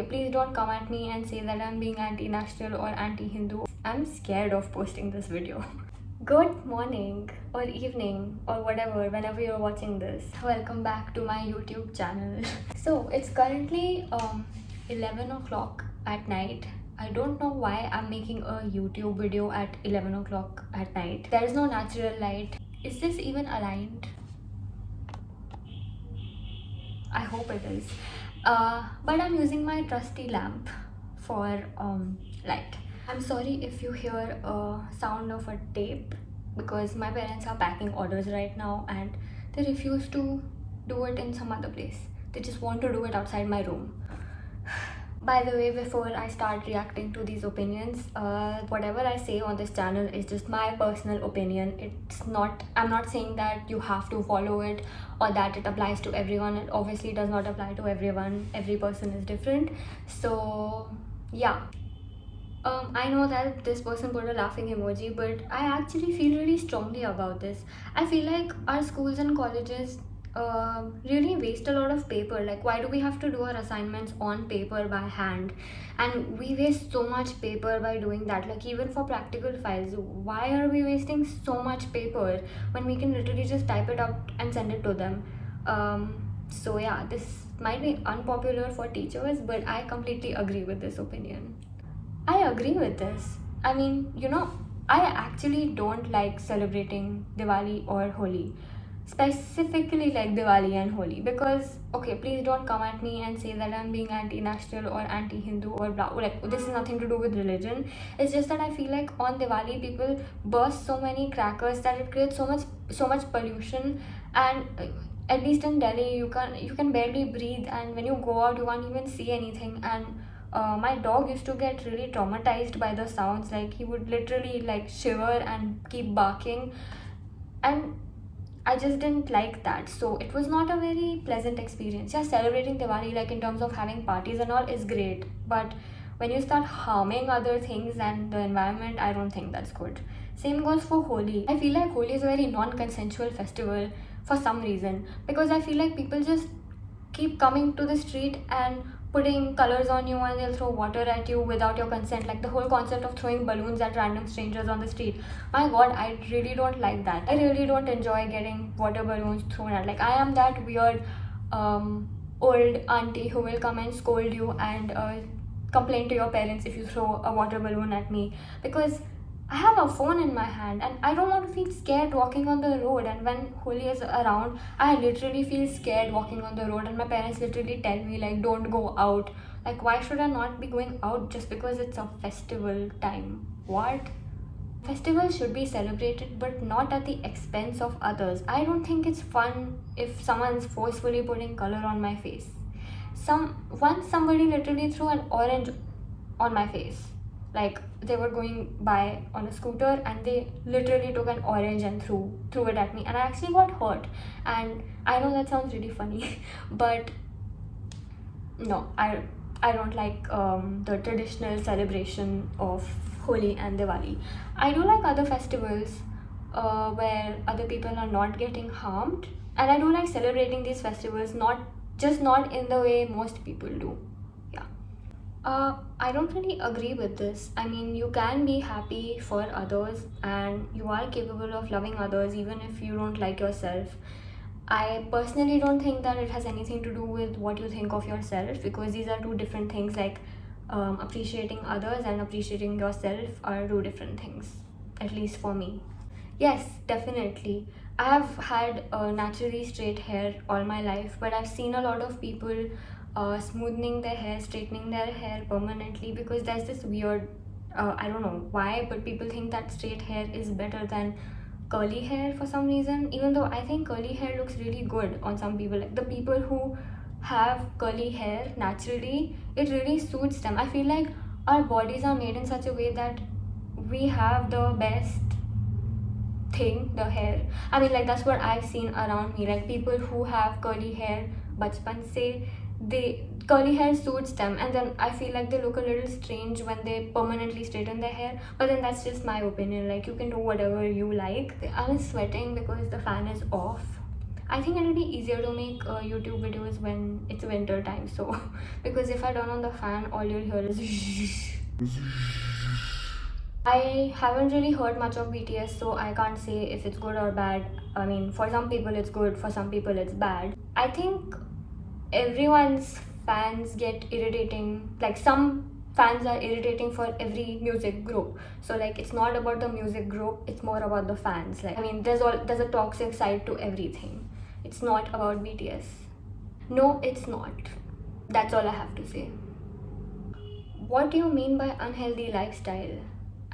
okay, please don't come at me and say that I'm being anti-national or anti-Hindu. I'm scared of posting this video. Good morning or evening or whatever, whenever you're watching this. Welcome back to my YouTube channel. So it's currently 11 o'clock at night. I don't know why I'm making a YouTube video at 11 o'clock at night. There is no natural light. Is this even aligned? I hope it is. But I'm using my trusty lamp for light. I'm sorry if you hear a sound of a tape because my parents are packing orders right now and they refuse to do it in some other place. They just want to do it outside my room. By the way, before I start reacting to these opinions, whatever I say on this channel is just my personal opinion. I'm not saying that you have to follow it or that it applies to everyone. It obviously does not apply to everyone. Every person is different. So yeah. I know that this person put a laughing emoji, but I actually feel really strongly about this. I feel like our schools and colleges really waste a lot of paper. Like, why do we have to do our assignments on paper by hand? And we waste so much paper by doing that. Like, even for practical files, why are we wasting so much paper when we can literally just type it out and send it to them? So yeah, this might be unpopular for teachers, but I completely agree with this opinion. I agree with this. I mean, I actually don't like celebrating Diwali or Holi. Specifically like Diwali and Holi because, okay, please don't come at me and say that I'm being anti-national or anti-Hindu or blah. Like, this is nothing to do with religion. It's just that I feel like on Diwali people burst so many crackers that it creates so much pollution, and at least in Delhi you can barely breathe, and when you go out you can't even see anything. And my dog used to get really traumatized by the sounds. Like, he would literally like shiver and keep barking, and I just didn't like that. So it was not a very pleasant experience. Yeah, celebrating Diwali, like in terms of having parties and all, is great, but when you start harming other things and the environment, I don't think that's good. Same goes for Holi. I feel like Holi is a very non-consensual festival for some reason, because I feel like people just keep coming to the street and putting colors on you, and they'll throw water at you without your consent. Like, the whole concept of throwing balloons at random strangers on the street, my god, I really don't like that. I really don't enjoy getting water balloons thrown at. Like, I am that weird old auntie who will come and scold you and complain to your parents if you throw a water balloon at me, because I have a phone in my hand and I don't want to feel scared walking on the road. And when Holi is around, I literally feel scared walking on the road, and my parents literally tell me, like, don't go out. Like, why should I not be going out just because it's a festival time? What? Festivals should be celebrated, but not at the expense of others. I don't think it's fun if someone's forcefully putting color on my face. Once somebody literally threw an orange on my face. Like, they were going by on a scooter and they literally took an orange and threw it at me, and I actually got hurt. And I know that sounds really funny, but no, I don't like the traditional celebration of Holi and Diwali. I do like other festivals where other people are not getting harmed, and I do like celebrating these festivals, not in the way most people do. Yeah. I don't really agree with this. I mean, you can be happy for others and you are capable of loving others even if you don't like yourself. I personally don't think that it has anything to do with what you think of yourself, because these are two different things. Like, appreciating others and appreciating yourself are two different things, at least for me. Yes, definitely. I have had naturally straight hair all my life, but I've seen a lot of people smoothing their hair, straightening their hair permanently, because there's this weird, I don't know why, but people think that straight hair is better than curly hair for some reason, even though I think curly hair looks really good on some people. Like, the people who have curly hair naturally, it really suits them. I feel like our bodies are made in such a way that we have the best thing, the hair. I mean, like, that's what I've seen around me. Like, people who have curly hair bachpan se, curly hair suits them, and then I feel like they look a little strange when they permanently straighten their hair. But then that's just my opinion. Like, you can do whatever you like. I was sweating because the fan is off. I think it'll be easier to make YouTube videos when it's winter time. So because if I turn on the fan, all you'll hear is I haven't really heard much of BTS, so I can't say if it's good or bad. I mean, for some people it's good, for some people it's bad. I think everyone's fans get irritating. Like, some fans are irritating for every music group. So like, it's not about the music group, it's more about the fans. Like, I mean, there's a toxic side to everything. It's not about BTS. No, it's not. That's all I have to say. What do you mean by unhealthy lifestyle?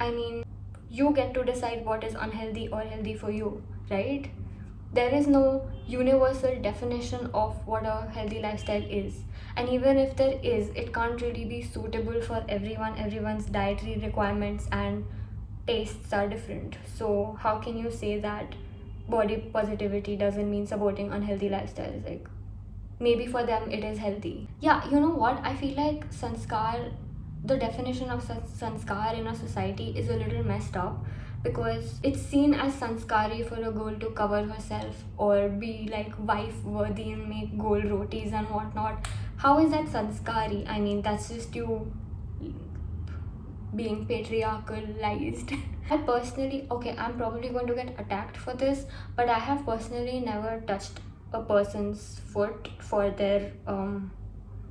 I mean, you get to decide what is unhealthy or healthy for you, right? There is no universal definition of what a healthy lifestyle is. And even if there is, it can't really be suitable for everyone. Everyone's dietary requirements and tastes are different. So, how can you say that body positivity doesn't mean supporting unhealthy lifestyles? Like, maybe for them it is healthy. Yeah, you know what? I feel like sanskar, the definition of sanskar in a society is a little messed up, because it's seen as sanskari for a girl to cover herself or be like wife worthy and make gold rotis and whatnot. How is that sanskari? I mean, that's just you being patriarchalized. I personally, okay, I'm probably going to get attacked for this, but I have personally never touched a person's foot for their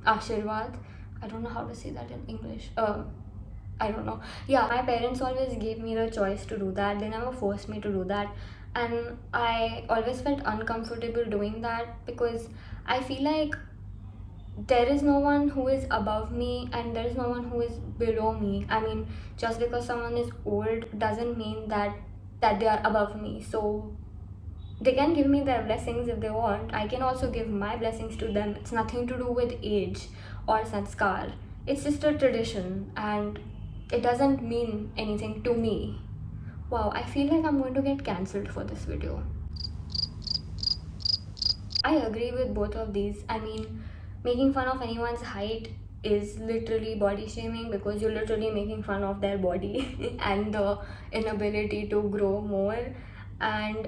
ashirwad. I don't know how to say that in English. I don't know. Yeah, my parents always gave me the choice to do that. They never forced me to do that. And I always felt uncomfortable doing that, because I feel like there is no one who is above me and there is no one who is below me. I mean, just because someone is old doesn't mean that they are above me. So they can give me their blessings if they want. I can also give my blessings to them. It's nothing to do with age or sanskar. It's just a tradition and it doesn't mean anything to me. Wow, I feel like I'm going to get cancelled for this video. I agree with both of these. I mean, making fun of anyone's height is literally body shaming, because you're literally making fun of their body and the inability to grow more. And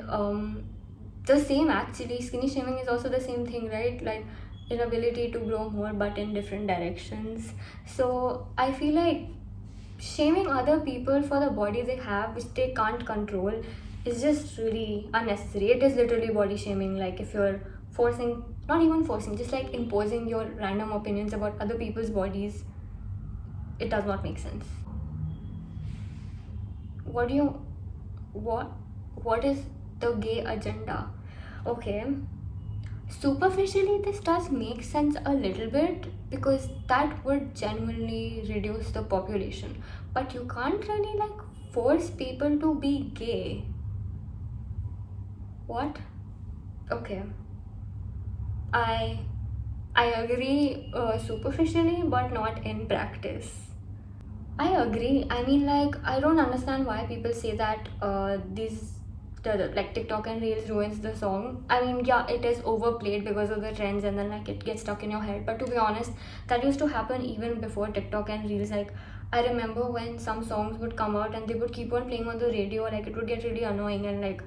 the same, actually, skinny shaming is also the same thing, right? Like, inability to grow more but in different directions. So I feel like shaming other people for the body they have which they can't control is just really unnecessary. It is literally body shaming. Like, if you're forcing, not even forcing, just like imposing your random opinions about other people's bodies, it does not make sense. What is the gay agenda? Okay, superficially this does make sense a little bit, because that would genuinely reduce the population, but you can't really like force people to be gay. What? Okay, I agree superficially, but not in practice. I agree. I mean, like, I don't understand why people say that like TikTok and Reels ruins the song. I mean, yeah, it is overplayed because of the trends, and then like it gets stuck in your head. But to be honest, that used to happen even before TikTok and Reels. Like, I remember when some songs would come out and they would keep on playing on the radio. Like, it would get really annoying, and like,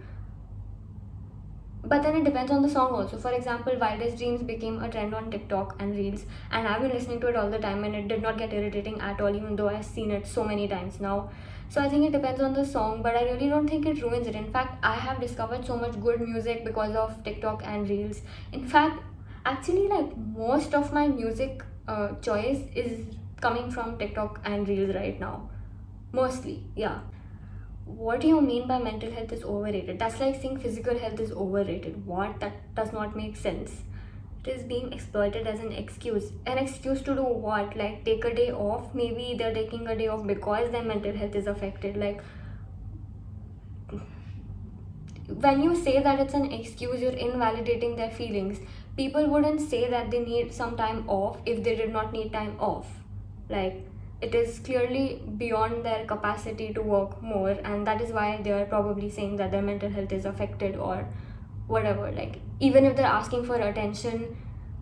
but then it depends on the song also. For example, Wildest Dreams became a trend on TikTok and Reels, and I've been listening to it all the time, and it did not get irritating at all, even though I've seen it so many times now. So I think it depends on the song, but I really don't think it ruins it. In fact, I have discovered so much good music because of TikTok and Reels. In fact, actually, like, most of my music choice is coming from TikTok and Reels right now. Mostly, yeah. What do you mean by mental health is overrated? That's like saying physical health is overrated. What? That does not make sense. It is being exploited as an excuse. An excuse to do what? Like, take a day off? Maybe they're taking a day off because their mental health is affected. Like, when you say that it's an excuse, you're invalidating their feelings. People wouldn't say that they need some time off if they did not need time off. Like, it is clearly beyond their capacity to work more, and that is why they are probably saying that their mental health is affected or whatever. Like, even if they're asking for attention,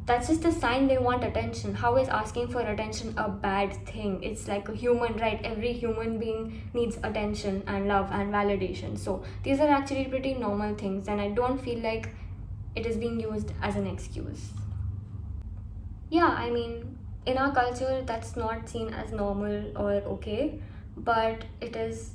that's just a sign they want attention. How is asking for attention a bad thing? It's like a human right. Every human being needs attention and love and validation. So these are actually pretty normal things, and I don't feel like it is being used as an excuse. Yeah, I mean, in our culture, that's not seen as normal or okay, but it is.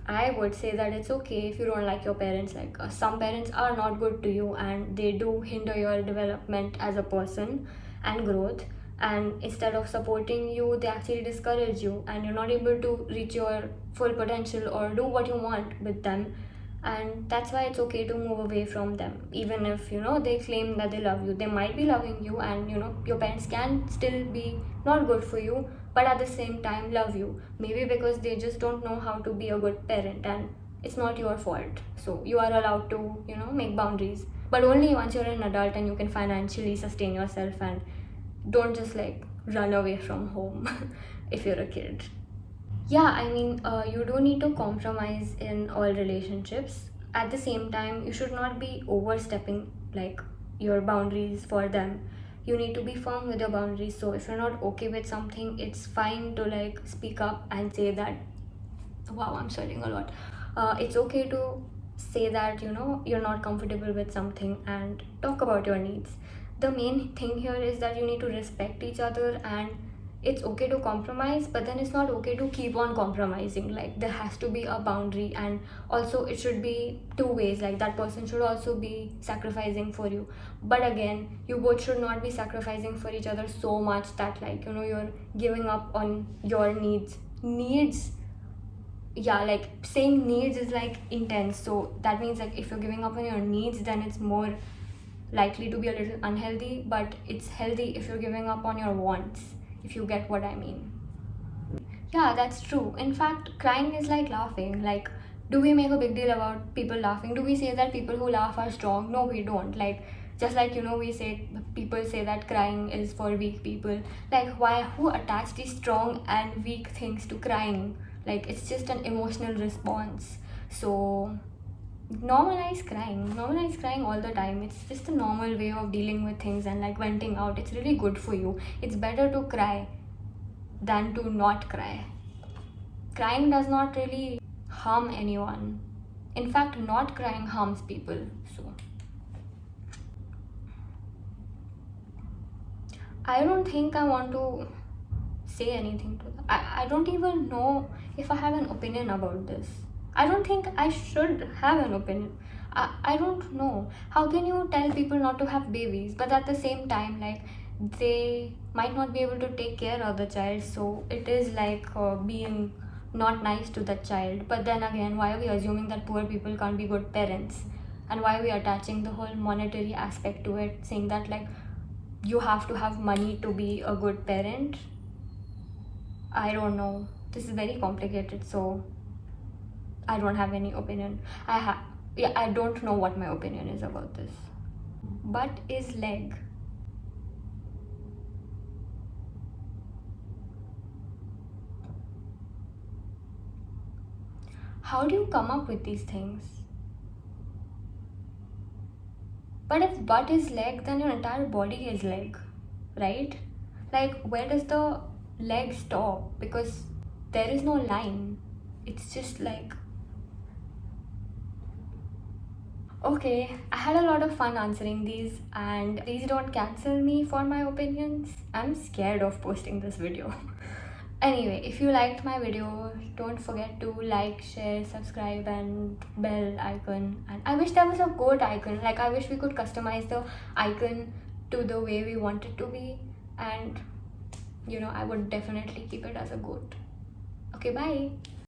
I would say that it's okay if you don't like your parents. Like, some parents are not good to you and they do hinder your development as a person and growth. And instead of supporting you, they actually discourage you, and you're not able to reach your full potential or do what you want with them. And that's why it's okay to move away from them, even if they claim that they love you. They might be loving you, and your parents can still be not good for you, but at the same time love you, maybe because they just don't know how to be a good parent, and it's not your fault. So you are allowed to make boundaries, but only once you're an adult and you can financially sustain yourself, and don't just like run away from home if you're a kid. Yeah, I mean, you do need to compromise in all relationships. At the same time, you should not be overstepping like your boundaries for them. You need to be firm with your boundaries. So if you're not okay with something, it's fine to like speak up and say that, wow, I'm sweating a lot. It's okay to say that you're not comfortable with something and talk about your needs. The main thing here is that you need to respect each other, and it's okay to compromise, but then it's not okay to keep on compromising. Like, there has to be a boundary, and also it should be two ways. Like, that person should also be sacrificing for you, but again, you both should not be sacrificing for each other so much that like you're giving up on your needs. Yeah, like saying needs is like intense, so that means like if you're giving up on your needs, then it's more likely to be a little unhealthy, but it's healthy if you're giving up on your wants, if you get what I mean. Yeah, that's true. In fact, crying is like laughing. Like, do we make a big deal about people laughing? Do we say that people who laugh are strong? No, we don't. Like, just like we say, people say that crying is for weak people. Like, why? Who attach these strong and weak things to crying? Like, it's just an emotional response. So normalize crying all the time. It's just a normal way of dealing with things and like venting out. It's really good for you. It's better to cry than to not cry. Crying does not really harm anyone. In fact, not crying harms people. So I don't think I want to say anything to that. I don't even know if I have an opinion about this. I don't think I should have an opinion. I don't know. How can you tell people not to have babies, but at the same time, like, they might not be able to take care of the child, so it is like being not nice to the child. But then again, why are we assuming that poor people can't be good parents? And why are we attaching the whole monetary aspect to it, saying that like you have to have money to be a good parent? I don't know. This is very complicated, so I don't have any opinion. I don't know what my opinion is about this. Butt is leg. How do you come up with these things? But if butt is leg, then your entire body is leg, right? Like, where does the leg stop? Because there is no line. It's just like, okay, I had a lot of fun answering these, and please don't cancel me for my opinions. I'm scared of posting this video. Anyway, if you liked my video, don't forget to like, share, subscribe, and bell icon. And I wish there was a goat icon. Like, I wish we could customize the icon to the way we want it to be. And I would definitely keep it as a goat. Okay, bye.